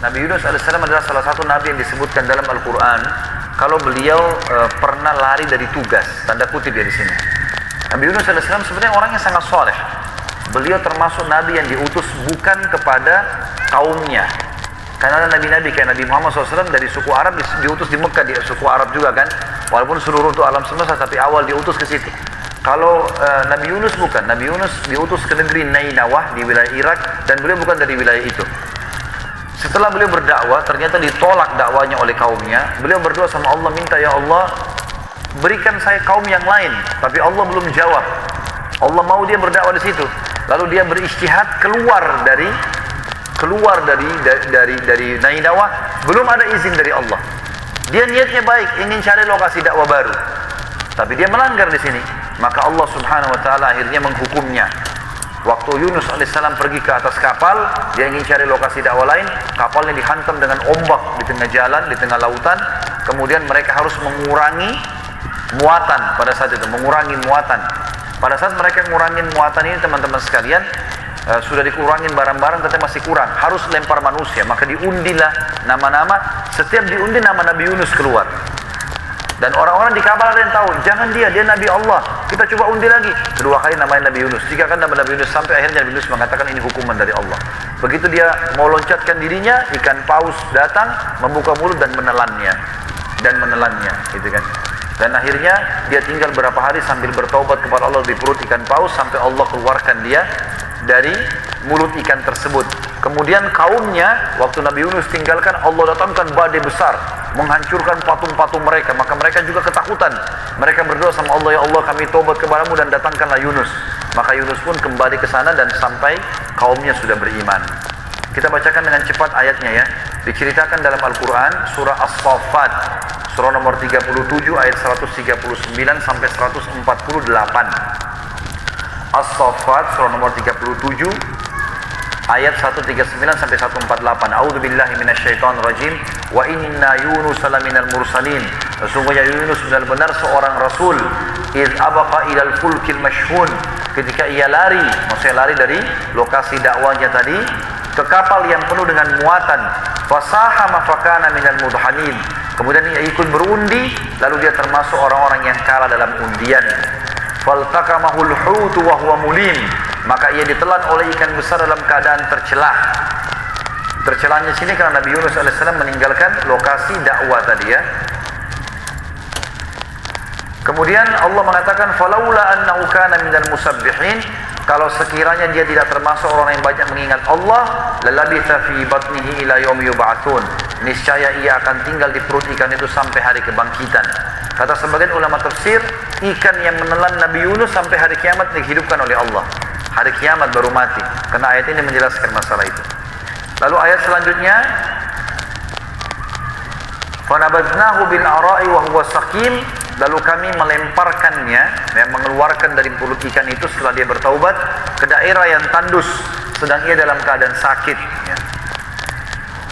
Nabi Yunus alaihissalam adalah salah satu nabi yang disebutkan dalam Al-Quran kalau beliau pernah lari dari tugas, tanda kutip ya di sini. Nabi Yunus alaihissalam sebenarnya orang yang sangat soleh. Beliau termasuk nabi yang diutus bukan kepada kaumnya. Karena ada nabi-nabi kayak Nabi Muhammad SAW dari suku Arab diutus di Mekah, di suku Arab juga kan. Walaupun seluruh untuk alam semesta, tapi awal diutus ke situ. Kalau Nabi Yunus bukan, Nabi Yunus diutus ke negeri Nainawah di wilayah Irak dan beliau bukan dari wilayah itu. Setelah beliau berdakwah, ternyata ditolak dakwanya oleh kaumnya. Beliau berdoa sama Allah, minta ya Allah berikan saya kaum yang lain, tapi Allah belum jawab. Allah mau dia berdakwah di situ. Lalu dia berijtihad keluar dari Nainawah, belum ada izin dari Allah. Dia niatnya baik, ingin cari lokasi dakwah baru, tapi dia melanggar di sini. Maka Allah Subhanahu wa taala akhirnya menghukumnya. Waktu Yunus alaihissalam pergi ke atas kapal, dia ingin cari lokasi dakwah lain, kapalnya dihantam dengan ombak di tengah jalan, di tengah lautan. Kemudian mereka harus mengurangi muatan pada saat itu, mengurangi muatan. Pada saat mereka mengurangi muatan ini, teman-teman sekalian, sudah dikurangin barang-barang tetapi masih kurang, harus lempar manusia. Maka diundilah nama-nama, setiap diundi nama Nabi Yunus keluar. Dan orang-orang di kapal ada yang tahu, jangan dia Nabi Allah, kita coba undi lagi. Kedua kali namanya Nabi Yunus, tiga kali nama Nabi Yunus, sampai akhirnya Nabi Yunus mengatakan ini hukuman dari Allah. Begitu dia mau loncatkan dirinya, ikan paus datang, membuka mulut dan menelannya, gitu kan. Dan akhirnya dia tinggal berapa hari sambil bertaubat kepada Allah di perut ikan paus, sampai Allah keluarkan dia dari mulut ikan tersebut. Kemudian kaumnya, waktu Nabi Yunus tinggalkan, Allah datangkan badai besar, menghancurkan patung-patung mereka. Maka mereka juga ketakutan. Mereka berdoa sama Allah, ya Allah kami taubat kepadamu dan datangkanlah Yunus. Maka Yunus pun kembali ke sana dan sampai kaumnya sudah beriman. Kita bacakan dengan cepat ayatnya ya. Diceritakan dalam Al-Quran surah As-Saffat, surah nomor 37 ayat 139 sampai 148. As-Saffat surah nomor 37 ayat 139 sampai 148. A'udzubillahi minasyaitonir rajim. Wa inna Yunus laminal mursalin. Sesungguhnya Yunus benar-benar seorang rasul. Iz abaqa ilal fulkil mashhun. Ketika ia lari, maksudnya lari dari lokasi dakwahnya tadi ke kapal yang penuh dengan muatan. Fasahama fakana minal mudhanin. Kemudian ia ikut berundi, lalu dia termasuk orang-orang yang kalah dalam undian. Faltakamahul hutu wa huwa mulim. Maka ia ditelan oleh ikan besar dalam keadaan tercelah. Tercelahnya sini karena Nabi Yunus alaihissalam meninggalkan lokasi dakwah tadi ya. Kemudian Allah mengatakan falaula annahu kana minal musabbihin, kalau sekiranya dia tidak termasuk orang yang banyak mengingat Allah, lalabitha fi batnihi ila yaumi yub'atsun, niscaya ia akan tinggal di perut ikan itu sampai hari kebangkitan. Kata sebagian ulama tafsir, ikan yang menelan Nabi Yunus sampai hari kiamat dihidupkan oleh Allah. Hari kiamat baru mati. Karena ayat ini menjelaskan masalah itu. Lalu ayat selanjutnya, fanabadnahu bil ara'i wa huwa saqim, lalu kami melemparkannya, mengeluarkan dari mulut ikan itu setelah dia bertaubat ke daerah yang tandus, sedang ia dalam keadaan sakit ya.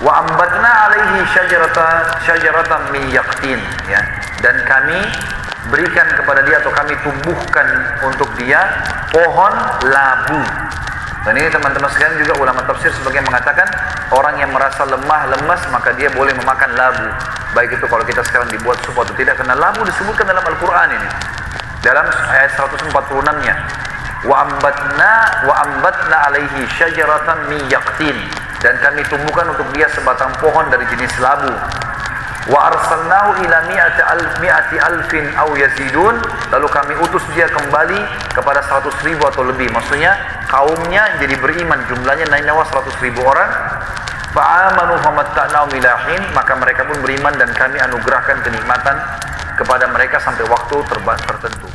Wa ambatna alaihi syajaratan min yaqtin ya. Dan kami berikan kepada dia atau kami tumbuhkan untuk dia pohon labu. Dan ini teman-teman sekalian juga ulama tafsir sebagian mengatakan orang yang merasa lemah, lemas, maka dia boleh memakan labu. Baik itu kalau kita sekarang dibuat sup atau tidak, karena labu disebutkan dalam Al-Quran ini. Dalam ayat 146-nya. Wa ambatna alaihi syajaratan min yaqtin. Dan kami tumbuhkan untuk dia sebatang pohon dari jenis labu. Wa arsalnahu ila mi'ati alfin aw yazidun, lalu kami utus dia kembali kepada 100.000 atau lebih. Maksudnya kaumnya jadi beriman, jumlahnya Nainawah 100.000 orang. Fa'amanu famatta'nahum ila hin, maka mereka pun beriman dan kami anugerahkan kenikmatan kepada mereka sampai waktu tertentu.